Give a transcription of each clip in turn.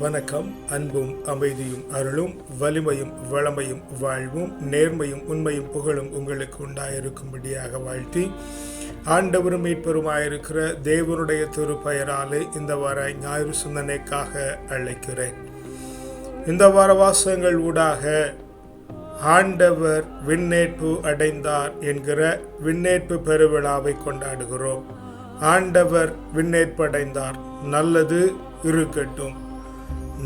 வணக்கம். அன்பும் அமைதியும் அருளும் வலிமையும் வளமையும் வாழ்வும் நேர்மையும் உண்மையும் புகழும் உங்களுக்கு உண்டாயிருக்கும்படியாக வாழ்த்தி ஆண்டவரும் மீட்பெருமாயிருக்கிற தேவனுடைய திருப்பெயராலே இந்த வார ஞாயிறு சிந்தனைக்காக அழைக்கிறேன். இந்த வார வாசகங்கள் ஊடாக ஆண்டவர் விண்ணேற்பு அடைந்தார் என்கிற விண்ணேற்பு பெருவிழாவை கொண்டாடுகிறோம். ஆண்டவர் விண்ணேற்பு அடைந்தார், நல்லது இருக்கட்டும்.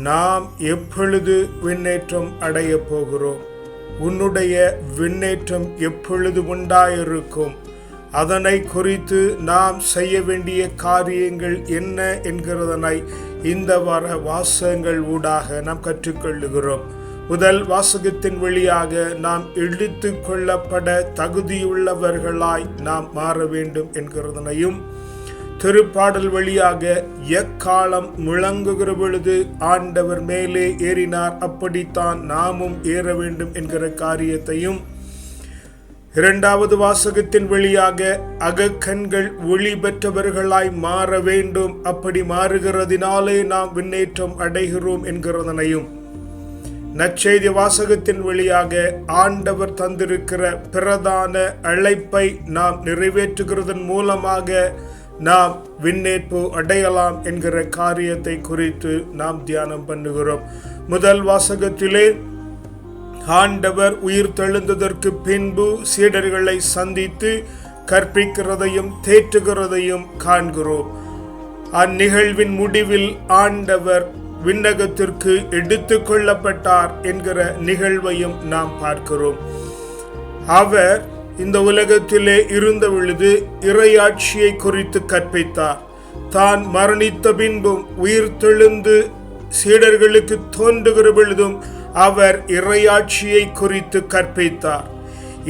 நாம் எப்பொழுது விண்ணேற்றம் அடைய போகிறோம்? உன்னுடைய விண்ணேற்றம் எப்பொழுது உண்டாயிருக்கும்? அதனை குறித்து நாம் செய்ய வேண்டிய காரியங்கள் என்ன என்கிறதனை இந்த வார வாசகங்கள் ஊடாக நாம் கற்றுக்கொள்ளுகிறோம். முதல் வாசகத்தின் வழியாக நாம் எடுத்து கொள்ளப்பட தகுதியுள்ளவர்களாய் நாம் மாற வேண்டும் என்கிறதனையும், திருப்பாடல் வழியாக எக்காலம் முழங்குகிற பொழுது ஆண்டவர் மேலே ஏறினார், அப்படித்தான் நாமும் ஏற வேண்டும் என்கிற காரியத்தையும், இரண்டாவது வாசகத்தின் வழியாக அகக்கண்கள் ஒளி பெற்றவர்களாய் மாற வேண்டும், அப்படி மாறுகிறதினாலே நாம் விண்ணேற்றம் அடைகிறோம் என்கிறதனையும், நற்செய்தி வாசகத்தின் வழியாக ஆண்டவர் தந்திருக்கிற பிரதான அழைப்பை நாம் நிறைவேற்றுகிறதன் மூலமாக நாம் விண்ணேற்பு அடையலாம் என்கிற காரியத்தை குறித்து நாம் தியானம் பண்ணுகிறோம். முதல் வாசகத்திலே ஆண்டவர் உயிர் தெழுந்ததற்கு பின்பு சீடர்களை சந்தித்து கற்பிக்கிறதையும் தேற்றுகிறதையும் காண்கிறோம். அந்நிகழ்வின் முடிவில் ஆண்டவர் விண்ணகத்திற்கு எடுத்து கொள்ளப்பட்டார் என்கிற நிகழ்வையும் நாம் பார்க்கிறோம். அவர் இந்த உலகத்திலே இருந்த பொழுது இறையாட்சியை குறித்து கற்பித்தார். தான் மரணித்த பின்பும் உயிர் தெழுந்து சீடர்களுக்கு தோன்றுகிற பொழுதும் அவர் இறையாட்சியை குறித்து கற்பித்தார்.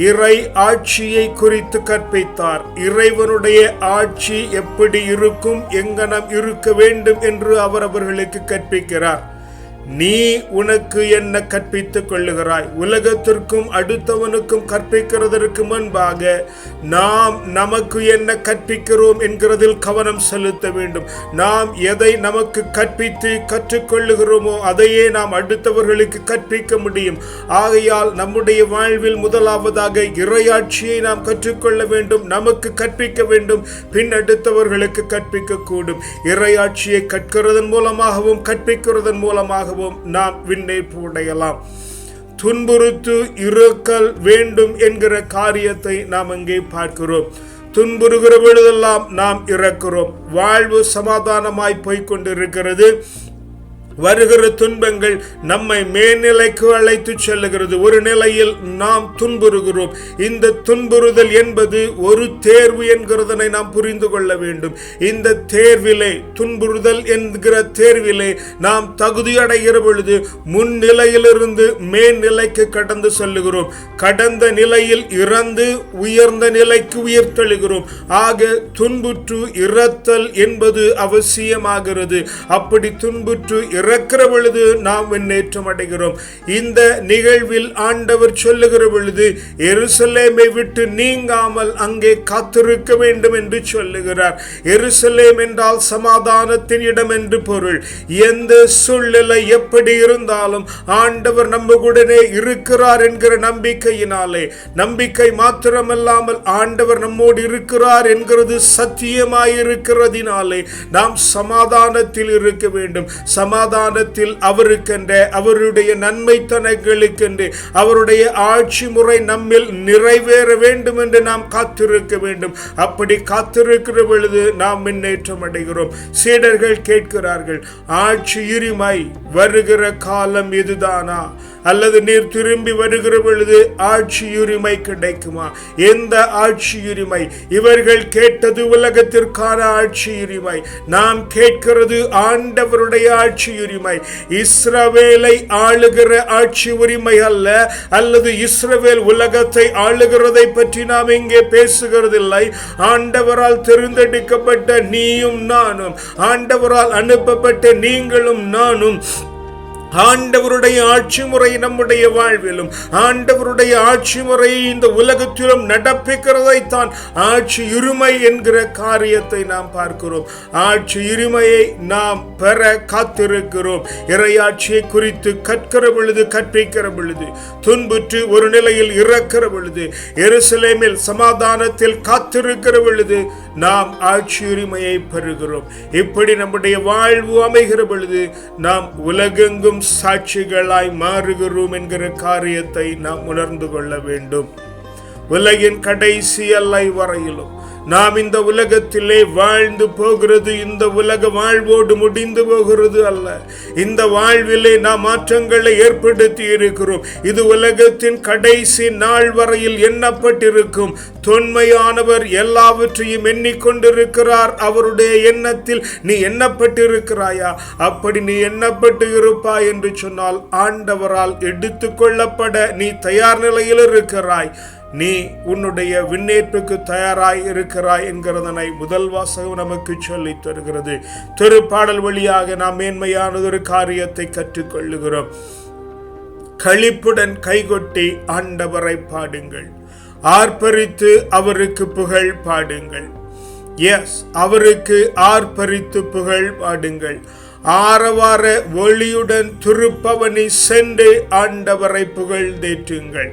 இறை ஆட்சியை குறித்து கற்பித்தார். இறைவனுடைய ஆட்சி எப்படி இருக்கும், எங்கனம் இருக்க வேண்டும் என்று அவர் அவர்களுக்கு கற்பிக்கிறார். நீ உனக்கு என்ன கற்பித்துக் கொள்ளுகிறாய்? உலகத்திற்கும் அடுத்தவனுக்கும் கற்பிக்கிறதற்கு முன்பாக நாம் நமக்கு என்ன கற்பிக்கிறோம் என்கிறதில் கவனம் செலுத்த வேண்டும். நாம் எதை நமக்கு கற்பித்து கற்றுக்கொள்ளுகிறோமோ அதையே நாம் அடுத்தவர்களுக்கு கற்பிக்க முடியும். ஆகையால் நம்முடைய வாழ்வில் முதலாவதாக இறையாட்சியை நாம் கற்றுக்கொள்ள வேண்டும், நமக்கு கற்பிக்க வேண்டும், பின் அடுத்தவர்களுக்கு கற்பிக்க கூடும். இறையாட்சியை கற்கிறதன் மூலமாகவும் கற்பிக்கிறதன் மூலமாகவும் நாம் விண்ணேற்பு அடையலாம். துன்புறுத்து இருத்தல் வேண்டும் என்கிற காரியத்தை நாம் அங்கே பார்க்கிறோம். துன்புறுகிற பொழுதெல்லாம் நாம் இறக்கிறோம். வாழ்வு சமாதானமாய் போய்கொண்டிருக்கிறது. வருகிற துன்பங்கள் நம்மை மேல்நிலைக்கு அழைத்து செல்லுகிறது. ஒரு நிலையில் நாம் துன்புறுகிறோம். இந்த துன்புறுதல் என்பது ஒரு தேர்வு என்கிறதனை நாம் புரிந்து கொள்ள வேண்டும். இந்த தேர்விலே, துன்புறுதல் என்கிற தேர்விலே நாம் தகுதி அடைகிற பொழுது முன்னிலையிலிருந்து மேல்நிலைக்கு கடந்து செல்லுகிறோம். கடந்த நிலையில் இறந்து உயர்ந்த நிலைக்கு உயர்த்தெழுகிறோம். ஆக துன்புற்று இறத்தல் என்பது அவசியமாகிறது. அப்படி துன்புற்று இறக்கிற பொழுது நாம் முன்னேற்றம் அடைகிறோம். இந்த நிகழ்வில் ஆண்டவர் சொல்லுகிற பொழுது எருசலேமை விட்டு நீங்காமல் அங்கே காத்திருக்க வேண்டும் என்று சொல்லுகிறார். எருசலேம் என்றால் சமாதானத்தின் இடம் என்று பொருள். எந்த சூழ்நிலை எப்படி இருந்தாலும் ஆண்டவர் நம்முடனே இருக்கிறார் என்கிற நம்பிக்கையினாலே, நம்பிக்கை மாத்திரமல்லாமல் ஆண்டவர் நம்மோடு இருக்கிறார் என்கிறது சத்தியமாயிருக்கிறதினாலே நாம் சமாதானத்தில் இருக்க வேண்டும். சமாதானத்தில் அவருக்கென்ற, அவருடைய நன்மைத்தனங்களுக்கென்று, அவருடைய ஆட்சி முறை நம்மில் நிறைவேற வேண்டும் என்று நாம் காத்திருக்க வேண்டும். அப்படி காத்திருக்கிற பொழுது நாம் முன்னேற்றம் அடைகிறோம். சீடர்கள் கேட்கிறார்கள், ஆட்சி உரிமை வருகிற காலம் இதுதானா? அல்லது நீர் திரும்பி வருகிற பொழுது ஆட்சி உரிமை கிடைக்குமா? எந்த ஆட்சி உரிமை? இவர்கள் கேட்டது உலகத்திற்கான ஆட்சி உரிமை. நாம் கேட்கிறது ஆண்டவருடைய ஆட்சி உரிமை. இஸ்ரவேலை ஆளுகிற ஆட்சி உரிமை அல்ல, அல்லது இஸ்ரவேல் உலகத்தை ஆளுகிறதை பற்றி நாம் இங்கே பேசுகிறதில்லை. ஆண்டவரால் தெரிந்தெடுக்கப்பட்ட நீயும் நானும், ஆண்டவரால் அனுப்பப்பட்ட நீங்களும் நானும் ஆண்டவருடைய ஆட்சி முறை நம்முடைய வாழ்விலும், ஆண்டவருடைய ஆட்சி முறை இந்த உலகத்திலும் நடப்பிக்கிறதைத்தான் ஆட்சி இருமை என்கிற காரியத்தை நாம் பார்க்கிறோம். ஆட்சி இருமையை நாம் பெற காத்திருக்கிறோம். இறையாட்சியை குறித்து கற்கிற பொழுது, கற்பிக்கிற பொழுது, துன்புற்று ஒரு நிலையில் இறக்கிற பொழுது, எருசலேமில் சமாதானத்தில் காத்திருக்கிற பொழுது நாம் ஆட்சி உரிமையை பெறுகிறோம். இப்படி நம்முடைய வாழ்வு அமைகிற பொழுது நாம் உலகெங்கும் சாட்சிகளாய் மாறுகிறோம் என்கிற காரியத்தை நாம் உணர்ந்து கொள்ள வேண்டும். உலகின் கடைசி எல்லை வரையிலும் நாம் இந்த உலகத்திலே வாழ்ந்து போகிறது இந்த உலக வாழ்வோடு முடிந்து போகிறது அல்ல. இந்த வாழ்விலே நாம் மாற்றங்களை ஏற்படுத்தி இருக்கிறோம். இது உலகத்தின் கடைசி நாள் வரையில் எண்ணப்பட்டிருக்கும். தொன்மையானவர் எல்லாவற்றையும் எண்ணிக்கொண்டிருக்கிறார். அவருடைய எண்ணத்தில் நீ எண்ணப்பட்டிருக்கிறாயா? அப்படி நீ எண்ணப்பட்டு இருப்பாய் என்று சொன்னால் ஆண்டவரால் எடுத்து கொள்ளப்பட நீ தயார் நிலையில் இருக்கிறாய். நீ உன்னுடைய விண்ணேற்புக்கு தயாராய் இருக்கிறாய் என்கிறதனை முதல் வாசகம் நமக்கு சொல்லி தருகிறது. திருப்பாடல் வழியாக நாம் மேன்மையானதொரு காரியத்தை கற்றுக்கொள்ளுகிறோம். களிப்புடன் கைகொட்டி ஆண்டவரை பாடுங்கள், ஆர்ப்பரித்து அவருக்கு புகழ் பாடுங்கள். அவருக்கு ஆர்ப்பரித்து புகழ் பாடுங்கள். ஆரவார ஒளியுடன் திருப்பவனி சென்று ஆண்டவரை புகழ்ந்தேற்றுங்கள்.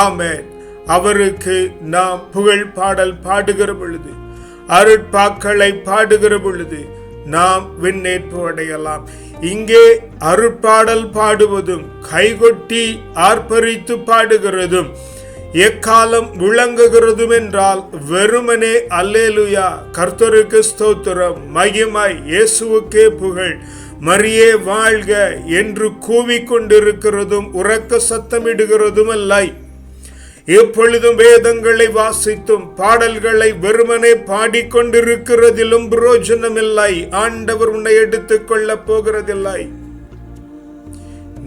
ஆமென். அவருக்கு நாம் புகழ் பாடல் பாடுகிற பொழுது, அருட்பாக்களை பாடுகிற பொழுது நாம் விண்ணேற்பு அடையலாம். இங்கே அருட்பாடல் பாடுவதும் கைகொட்டி ஆர்ப்பரித்து பாடுகிறதும் எக்காலம் முழங்குகிறதும் என்றால் வெறுமனே அல்லேலூயா, கர்த்தருக்கு ஸ்தோத்திரம், மகிமை, இயேசுவுக்கே புகழ், மரியே வாழ்க என்று கூவிக்கொண்டிருக்கிறதும் உரக்க சத்தமிடுகிறதும் அல்ல. எப்பொழுதும் வேதங்களை வாசித்தும் பாடல்களை வெறுமனே பாடிக்கொண்டிருக்கிறதிலும் பிரயோஜனமில்லை. ஆண்டவர் உன்னை எடுத்துக் கொள்ளப் போகிறதில்லை.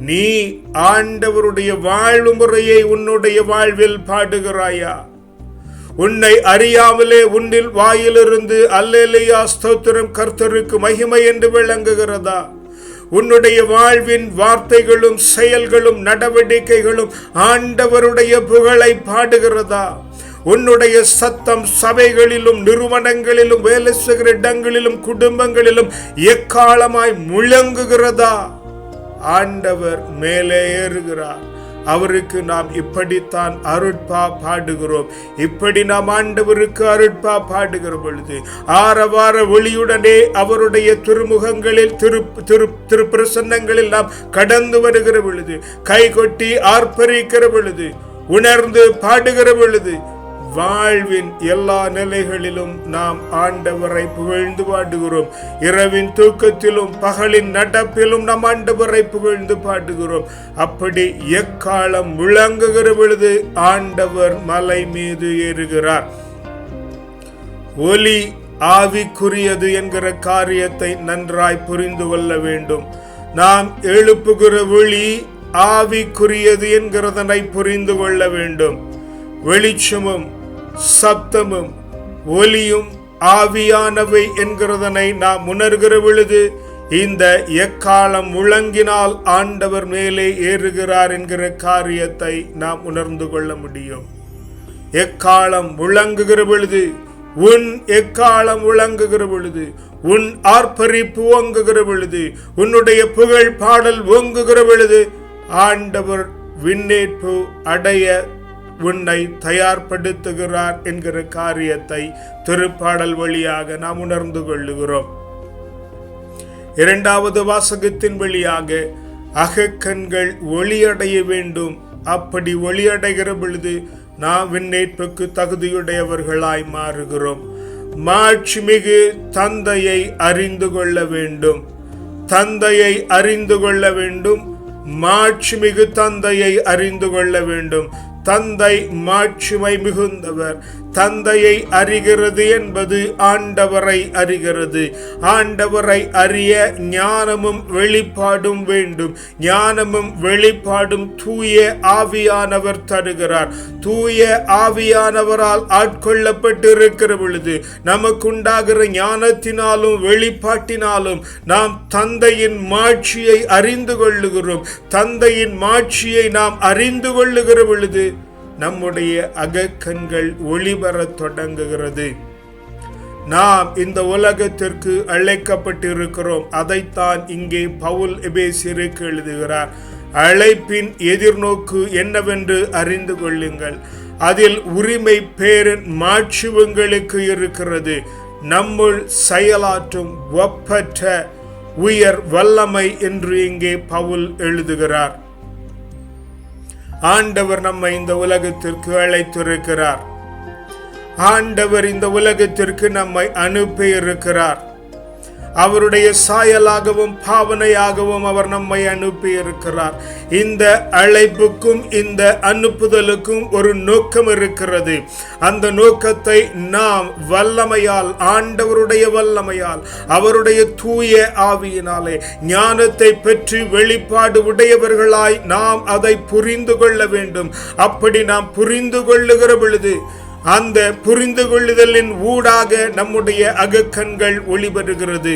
நீ ஆண்டவருடைய வாழ்வு முறையை உன்னுடைய வாழ்வில் பாடுகிறாயா? உன்னை அறியாமலே உன்னில் வாயிலிருந்து அல்லேலூயா ஸ்தோத்திரம் கர்த்தருக்கு மகிமை என்று விளங்குகிறதா? உன்னுடைய வாழ்வின் வார்த்தைகளும் செயல்களும் நடவடிக்கைகளும் ஆண்டவருடைய புகழை பாடுகிறதா? உன்னுடைய சத்தம் சபைகளிலும் நிறுவனங்களிலும் வேலை செய்கிற இடங்களிலும் குடும்பங்களிலும் எக்காலமாய் முழங்குகிறதா? ஆண்டவர் மேலே ஏறுகிறார். அவருக்கு நாம் இப்படித்தான் அருட்பா பாடுகிறோம். இப்படி நாம் ஆண்டவருக்கு அருட்பா பாடுகிற பொழுது ஆரவார ஒளியுடனே அவருடைய திருமுகங்களில் திரு பிரசன்னங்களில் நாம் கடந்து வருகிற பொழுது, கைகொட்டி ஆர்ப்பரிக்கிற பொழுது, உணர்ந்து பாடுகிற பொழுது, வாழ்வின் எல்லா நிலைகளிலும் நாம் ஆண்டவரை புகழ்ந்து பாடுகிறோம். இரவின் தூக்கத்திலும் பகலின் நடப்பிலும் நாம் ஆண்டவரை புகழ்ந்து பாடுகிறோம். அப்படி எக்காலம் முழங்குகிற பொழுது ஆண்டவர் மலை மீது ஏறுகிறார். ஒலி ஆவிக்குரியது என்கிற காரியத்தை நன்றாய் புரிந்து கொள்ள வேண்டும். நாம் எழுப்புகிற ஒளி ஆவிக்குரியது என்கிறதனை புரிந்து கொள்ள வேண்டும். வெளிச்சமும் சப்தமும் ஒலியும் ஆவியானவை என்கிறதனை நாம் உணர்கிற பொழுது இந்த எக்காலம் முழங்கினால் ஆண்டவர் மேலே ஏறுகிறார் என்கிற காரியத்தை நாம் உணர்ந்து கொள்ள முடியும். எக்காலம் முழங்குகிற பொழுது, உன் எக்காலம் முழங்குகிற பொழுது, உன் ஆர்ப்பரிப்பு ஓங்குகிற பொழுது, உன்னுடைய புகழ் பாடல் ஓங்குகிற பொழுது ஆண்டவர் விண்ணேற்பு அடைய உன்னை தயார்படுத்துகிறார் என்கிற காரியத்தை திருப்பாடல் வழியாக நாம் உணர்ந்து கொள்ளுகிறோம். இரண்டாவது வாசகத்தின் வழியாக அகக்கண்கள் ஒளியடைய வேண்டும். அப்படி ஒளியடைகிற பொழுது நாம் விண்ணேற்புக்கு தகுதியுடையவர்களாய் மாறுகிறோம். மாட்சிமிகு தந்தையை அறிந்து கொள்ள வேண்டும். தந்தையை அறிந்து கொள்ள வேண்டும். மாட்சிமிகு தந்தையை அறிந்து கொள்ள வேண்டும். தந்தை மாட்சிமை மிகுந்தவர். தந்தையை அறிகிறது என்பது ஆண்டவரை அறிகிறது. ஆண்டவரை அறிய ஞானமும் வெளிப்பாடும் வேண்டும். ஞானமும் வெளிப்பாடும் தூய ஆவியானவர் தருகிறார். தூய ஆவியானவரால் ஆட்கொள்ளப்பட்டு இருக்கிற பொழுது நமக்குண்டாகிற ஞானத்தினாலும் வெளிப்பாட்டினாலும் நாம் தந்தையின் மாட்சியை அறிந்து கொள்ளுகிறோம். தந்தையின் மாட்சியை நாம் அறிந்து கொள்ளுகிற பொழுது நம்முடைய அகக்கண்கள் ஒளிபரத் தொடங்குகிறது. நாம் இந்த உலகத்திற்கு அழைக்கப்பட்டிருக்கிறோம். அதைத்தான் இங்கே பவுல் எபேசியருக்கு எழுதுகிறார். அழைப்பின் எதிர்நோக்கு என்னவென்று அறிந்து கொள்ளுங்கள். அதில் உரிமை பேரின் மாட்சி உங்களுக்கு இருக்கிறது. நம்முள் செயலாற்றும் ஒப்பற்ற உயர் வல்லமை என்று இங்கே பவுல் எழுதுகிறார். ஆண்டவர் நம்மை இந்த உலகத்திற்கு அழைத்திருக்கிறார். ஆண்டவர் இந்த உலகத்திற்கு நம்மை அனுப்பி இருக்கிறார். அவருடைய சாயலாகவும் பாவனையாகவும் அவர் நம்மை அனுப்பி இருக்கிறார். இந்த அழைப்புக்கும் இந்த அனுப்புதலுக்கும் ஒரு நோக்கம் இருக்கிறது. அந்த நோக்கத்தை நாம் வல்லமையால், ஆண்டவருடைய வல்லமையால், அவருடைய தூய ஆவியினாலே ஞானத்தை பெற்று வெளிப்பாடு உடையவர்களாய் நாம் அதை புரிந்து கொள்ள வேண்டும். அப்படி நாம் புரிந்து கொள்ளுகிற பொழுது அந்த புரிந்து கொள்ளுதலின் ஊடாக நம்முடைய அகக்கண்கள் ஒளிபெறுகிறது.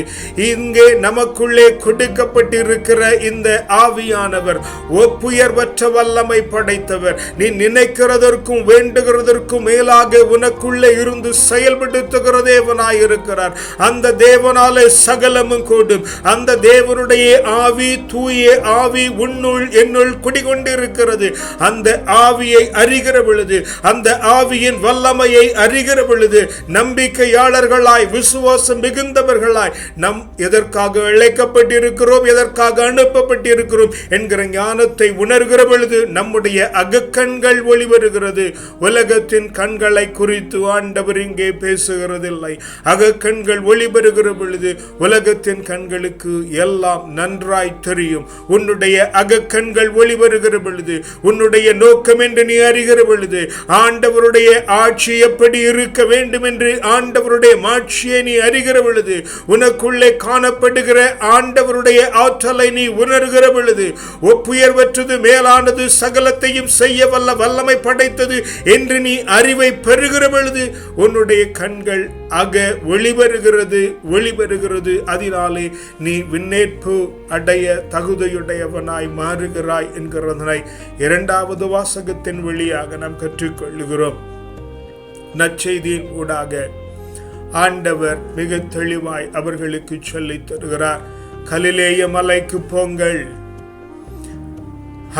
இங்கே நமக்குள்ளே கொடுக்கப்பட்டிருக்கிற இந்த ஆவியானவர் ஒப்புயர்வற்ற வல்லமை படைத்தவர். நீ நினைக்கிறதற்கும் வேண்டுகிறதற்கும் மேலாக உனக்குள்ளே இருந்து செயல்படுத்துகிற தேவனாயிருக்கிறார். அந்த தேவனாலே சகலமும் கூடும். அந்த தேவனுடைய ஆவி, தூய ஆவி உன்னுள் என்னுள் குடிகொண்டிருக்கிறது. அந்த ஆவியை அறிகிற பொழுது, அந்த ஆவியின் வல்லமையை அறிகிற பொழுது நம்பிக்கையாளர்களாய், விசுவாசம் மிகுந்தவர்களாய் நாம் எதற்காக அழைக்கப்பட்டிருக்கிறோம், எதற்காக அனுப்பப்பட்டிருக்கிறோம் என்கிற ஞானத்தை உணர்கிற பொழுது நம்முடைய அகக்கண்கள் ஒளிவருகிறது. உலகத்தின் கண்களை குறித்து ஆண்டவர் இங்கே பேசுகிறதில்லை. அகக்கண்கள் ஒளிபெறுகிற பொழுது உலகத்தின் கண்களுக்கு எல்லாம் நன்றாய் தெரியும். உன்னுடைய அகக்கண்கள் ஒளிபெறுகிற பொழுது, உன்னுடைய நோக்கம் என்று நீ அறிகிற பொழுது, ஆண்டவருடைய ஆட்சி எப்படி இருக்க வேண்டும் என்று ஆண்டவருடைய மாட்சியை நீ அறிகிற பொழுது, உனக்குள்ளே காணப்படுகிற ஆண்டவருடைய ஆற்றலை நீ உணர்கிற பொழுது, ஒப்புயர்வற்றது, மேலானது, சகலத்தையும் செய்ய வல்ல வல்லமை படைத்தது என்று நீ அறிவை பெறுகிற பொழுது உன்னுடைய கண்கள் அக ஒளிபெறுகிறது, ஒளிபெறுகிறது. அதனாலே நீ விண்ணேற்பு அடைய தகுதியுடையவனாய் மாறுகிறாய் என்கிறதனை இரண்டாவது வாசகத்தின் வழியாக நாம் கற்றுக்கொள்ளுகிறோம். நற்செய்தியின் ஊடாக ஆண்டவர் மிக தெளிவாய் அவர்களுக்கு சொல்லித் தருகிறார். கலிலேய மலைக்கு போங்கள்.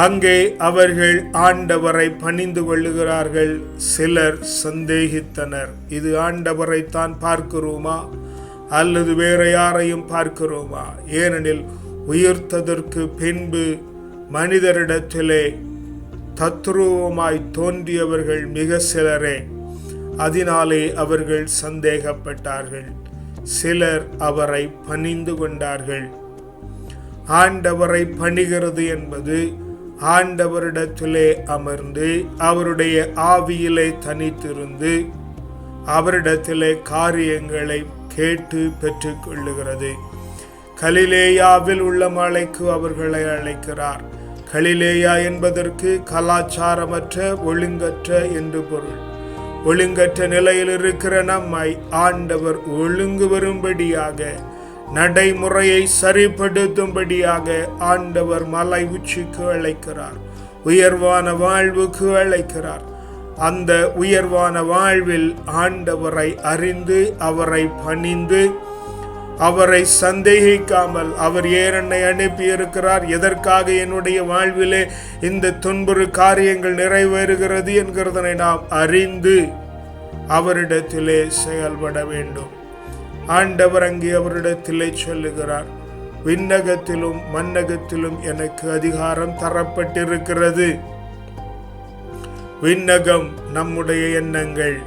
அங்கே அவர்கள் ஆண்டவரை பணிந்து கொள்ளுகிறார்கள். சிலர் சந்தேகித்தனர், இது ஆண்டவரை தான் பார்க்கிறோமா அல்லது வேற யாரையும் பார்க்கிறோமா? ஏனெனில் உயிர்த்ததற்கு பின்பு மனிதரிடத்திலே தத்ரூபமாய் தோன்றியவர்கள் மிக சிலரே. அதனாலே அவர்கள் சந்தேகப்பட்டார்கள். சிலர் அவரை பணிந்து கொண்டார்கள். ஆண்டவரை பணிகிறது என்பது ஆண்டவரிடத்திலே அமர்ந்து அவருடைய ஆவியிலே தனித்திருந்து அவரிடத்திலே காரியங்களை கேட்டு பெற்றுக்கொள்ளுகிறது. கலிலேயாவில் உள்ள மலைக்கு அவர்களை அழைக்கிறார். கலிலேயா என்பதற்கு கலாச்சாரமற்ற, ஒழுங்கற்ற என்று பொருள். ஒழுங்கற்ற நிலையில் இருக்கிற நம்மை ஆண்டவர் ஒழுங்கு வரும்படியாக, நடைமுறையை சரிப்படுத்தும்படியாக ஆண்டவர் மலை உச்சிக்கு அழைக்கிறார். உயர்வான வாழ்வுக்கு அழைக்கிறார். அந்த உயர்வான வாழ்வில் ஆண்டவரை அறிந்து அவரை பணிந்து அவரை சந்தேகிக்காமல், அவர் ஏன் என்னை அனுப்பி இருக்கிறார், எதற்காக என்னுடைய வாழ்விலே இந்த துன்புறு காரியங்கள் நிறைவேறுகிறது என்கிறதனை நாம் அறிந்து அவரிடத்திலே செயல்பட வேண்டும். ஆண்டவர் அங்கே அவரிடத்திலே சொல்லுகிறார், விண்ணகத்திலும் மண்ணகத்திலும் எனக்கு அதிகாரம் தரப்பட்டிருக்கிறது. விண்ணகம் நம்முடைய எண்ணங்கள்,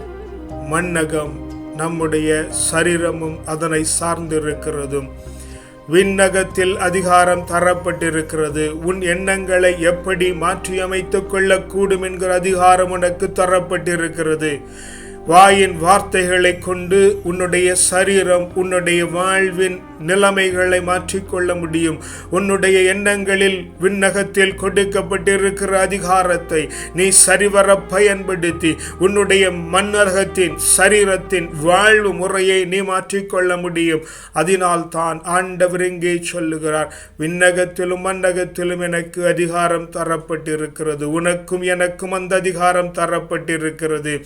மண்ணகம் நம்முடைய சரீரமும் அதனை சார்ந்திருக்கிறதும். விண்ணகத்தில் அதிகாரம் தரப்பட்டிருக்கிறது. உன் எண்ணங்களை எப்படி மாற்றி அமைத்துக் கொள்ளக்கூடும் என்கிற அதிகாரம் உனக்கு தரப்பட்டிருக்கிறது. வாயின் வார்த்தைகளை கொண்டு உன்னுடைய சரீரம், உன்னுடைய வாழ்வின் நிலைமைகளை மாற்றிக்கொள்ள முடியும். உன்னுடைய எண்ணங்களில் விண்ணகத்தில் கொடுக்கப்பட்டிருக்கிற அதிகாரத்தை நீ சரிவர பயன்படுத்தி உன்னுடைய மண்ணகத்தின் சரீரத்தின் வாழ்வு முறையை நீ மாற்றிக்கொள்ள முடியும். அதனால் தான் ஆண்டவர் இங்கே சொல்லுகிறார், விண்ணகத்திலும் மண்ணகத்திலும் எனக்கு அதிகாரம் தரப்பட்டிருக்கிறது, உனக்கும் எனக்கும் அந்த அதிகாரம் தரப்பட்டிருக்கிறது.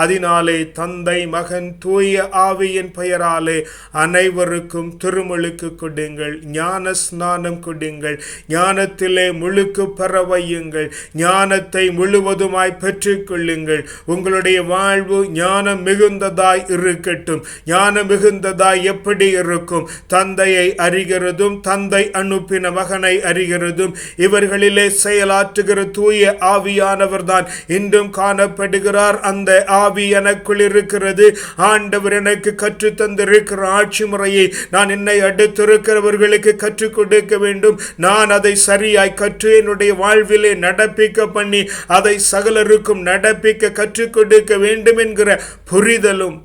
அதனாலே தந்தை, மகன், தூய ஆவியின் பெயராலே அனைவருக்கும் திருமுழுக்கு கொடுங்கள், ஞான ஸ்நானம் கொடுங்கள், ஞானத்திலே முழுக்கு பெற வையுங்கள், ஞானத்தை முழுவதுமாய் பெற்றுக்கொள்ளுங்கள். உங்களுடைய வாழ்வு ஞானம் மிகுந்ததாய் இருக்கட்டும். ஞானம் மிகுந்ததாய் எப்படி இருக்கும்? தந்தையை அறிகிறதும் தந்தை அனுப்பின மகனை அறிகிறதும் இவர்களிலே செயலாற்றுகிற தூய ஆவியானவர் தான் இன்றும் காணப்படுகிறார். அந்த ஆவி எனக்குள் இருக்கிறது. ஆண்டவர் எனக்கு கற்று தந்திருக்கிற ஆட்சி முறையை நான் என்னை அடுத்திருக்கிறவர்களுக்கு கற்றுக் கொடுக்க வேண்டும். நான் அதை சரியாய் கற்று என்னுடைய வாழ்விலே நடப்பிக்க பண்ணி அதை சகலருக்கும் நடப்பிக்க கற்றுக் கொடுக்க வேண்டும் என்கிற புரிதலும்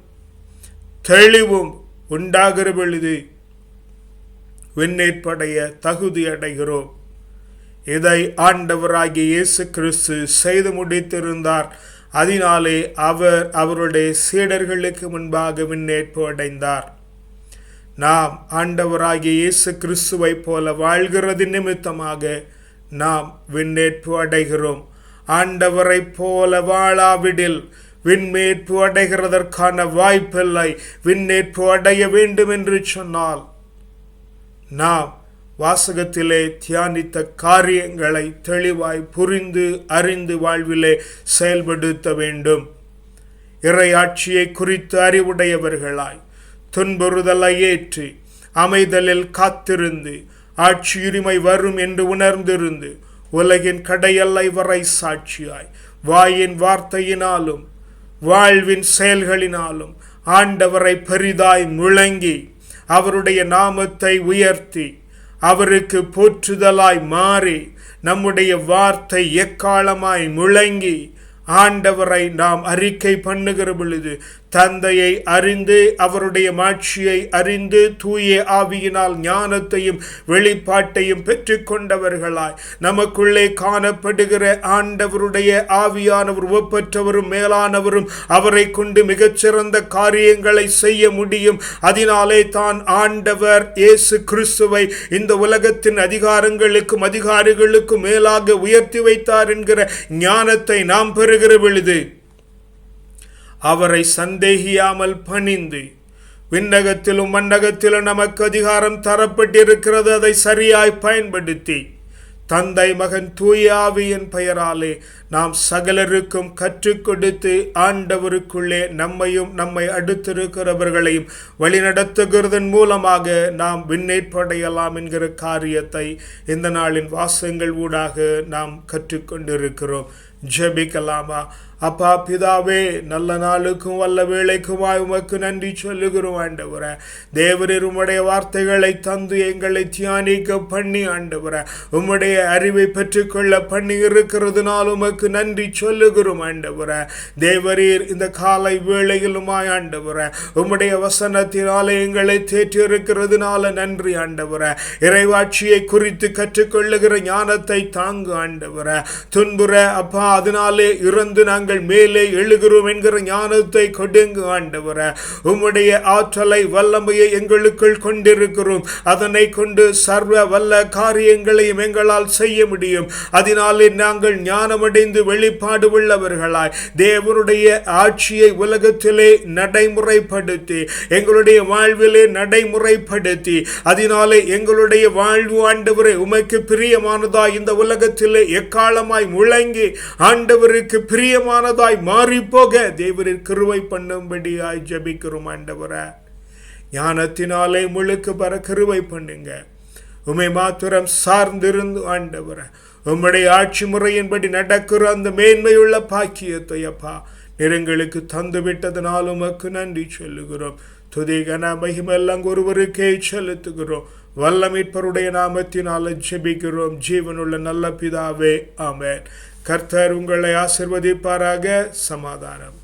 தெளிவும் உண்டாகிற பொழுது விண்ணேற்படைய தகுதி அடைகிறோம். இதை ஆண்டவராகிய இயேசு கிறிஸ்து செய்து முடித்திருந்தார். அதனாலே அவர் அவருடைய சீடர்களுக்கு முன்பாக விண்ணேற்பு அடைந்தார். நாம் ஆண்டவராகிய இயேசு கிறிஸ்துவை போல வாழ்கிறது நிமித்தமாக நாம் விண்ணேற்பு அடைகிறோம். ஆண்டவரை போல வாழாவிடில் விண்ணேற்பு அடைகிறதற்கான வாய்ப்பில்லை. விண்ணேற்பு அடைய வேண்டும் என்று சொன்னால் நாம் வாசகத்திலே தியானித்த காரியங்களை தெளிவாய் புரிந்து அறிந்து வாழ்விலே செயல்படுத்த வேண்டும். இறையாட்சியை குறித்து அறிவுடையவர்களாய் துன்புறுதலை ஏற்றி அமைதலில் காத்திருந்து ஆட்சியுரிமை வரும் என்று உணர்ந்திருந்து உலகின் கடையெல்லை வரை சாட்சியாய் வாயின் வார்த்தையினாலும் வாழ்வின் செயல்களினாலும் ஆண்டவரை பெரிதாய் முழங்கி அவருடைய நாமத்தை உயர்த்தி அவருக்கு போற்றுதலாய் மாறி நம்முடைய வார்த்தை எக்காலமாய் முழங்கி ஆண்டவரை நாம் அறிக்கை பண்ணுகிற பொழுது தந்தையை அறிந்து அவருடைய மாட்சியை அறிந்து தூய ஆவியினால் ஞானத்தையும் வெளிப்பாட்டையும் பெற்றுக்கொண்டவர்களாய் நமக்குள்ளே காணப்படுகிற ஆண்டவருடைய ஆவியானவர் ஒப்பற்றவரும் மேலானவரும் அவரை கொண்டு மிகச்சிறந்த காரியங்களை செய்ய முடியும். அதனாலே தான் ஆண்டவர் இயேசு கிறிஸ்துவை இந்த உலகத்தின் அதிகாரங்களுக்கும் அதிகாரிகளுக்கும் மேலாக உயர்த்தி வைத்தார் என்கிற ஞானத்தை நாம் பெறுகிற பொழுது அவரை சந்தேகியாமல் பணிந்து விண்ணகத்திலும் மண்ணகத்திலும் நமக்கு அதிகாரம் தரப்பட்டிருக்கிறது. அதை சரியாய் பயன்படுத்தி தந்தை, மகன், தூய ஆவியின் பெயராலே நாம் சகலருக்கும் கற்றுக் கொடுத்து ஆண்டவருக்குள்ளே நம்மையும் நம்மை அடுத்திருக்கிறவர்களையும் வழிநடத்துகிறதன் மூலமாக நாம் விண்ணேற்படையலாம் என்கிற காரியத்தை இந்த நாளின் வாசகங்கள் ஊடாக நாம் கற்றுக்கொண்டிருக்கிறோம். ஜெபிக்கலாமா? அப்பா பிதாவே, நல்ல நாளுக்கும் வல்ல வேளைக்குமாய் உமக்கு நன்றி சொல்லுகிறோம் ஆண்டவரே. தேவரீர் உம்முடைய வார்த்தைகளை தந்து எங்களை தியானிக்க பண்ணி ஆண்டவரே உம்முடைய அறிவை பெற்றுக்கொள்ள பண்ணி இருக்கிறதுனால் உமக்கு நன்றி சொல்லுகிறோம் ஆண்டவரே. தேவரீர் இந்த காலை வேளையிலுமாய் ஆண்டவரே உம்முடைய வசனத்தினாலே எங்களை தேற்றி இருக்கிறதுனால நன்றி ஆண்டவரே. இறைவாட்சியை குறித்து கற்றுக்கொள்ளுகிற ஞானத்தை தாங்கு ஆண்டவரே. துன்புற அப்பா அதனாலே இறந்து நாங்கள் மேலே எழுகிறோம் என்கிற ஞானத்தை கொடுங்க ஆண்டவரே. உம்முடைய ஆற்றலை வல்லமையை எங்களுக்குள் கொண்டிருக்கிறோம். அதனை கொண்டு சர்வ வல்ல காரியங்களையும் எங்களால் செய்ய முடியும். அதனாலே நாங்கள் ஞானமடைந்து வெளிப்பாடு உள்ளவர்களாய் தேவனுடைய ஆட்சியை உலகத்திலே நடைமுறைப்படுத்தி எங்களுடைய வாழ்விலே நடைமுறைப்படுத்தி அதனாலே எங்களுடைய வாழ்வு ஆண்டவரே உமக்கு பிரியமானதாய் இந்த உலகத்திலே எக்காலமாய் முழங்கி ஆண்டவருக்கு பிரியமானதாய் மாறி போக தேவரின் கிருபை பண்ணும்படியாய் ஜெபிக்கிறோம் ஆண்டவரே. ஞானத்தினாலே முழுக்க பெற கிருபை பண்ணுங்க. உம்மை மாத்திரம் சார்ந்திருந்து ஆண்டவரே உம்முடைய ஆட்சி முறையின்படி நடக்கிற அந்த மேன்மையுள்ள பாக்கியத்தை அப்பா நிறங்களுக்கு தந்து விட்டதனால் உமக்கு நன்றி சொல்லுகிறோம். துதிகன மகிமெல்லாம் ஒருவருக்கே செலுத்துகிறோம். வல்லமீட்பருடைய நாமத்தினால் ஜெபிக்கிறோம் ஜீவனுள்ள நல்ல பிதாவே, ஆமென். கர்த்தர் உங்களை ஆசீர்வதிப்பாராக. சமாதானம்.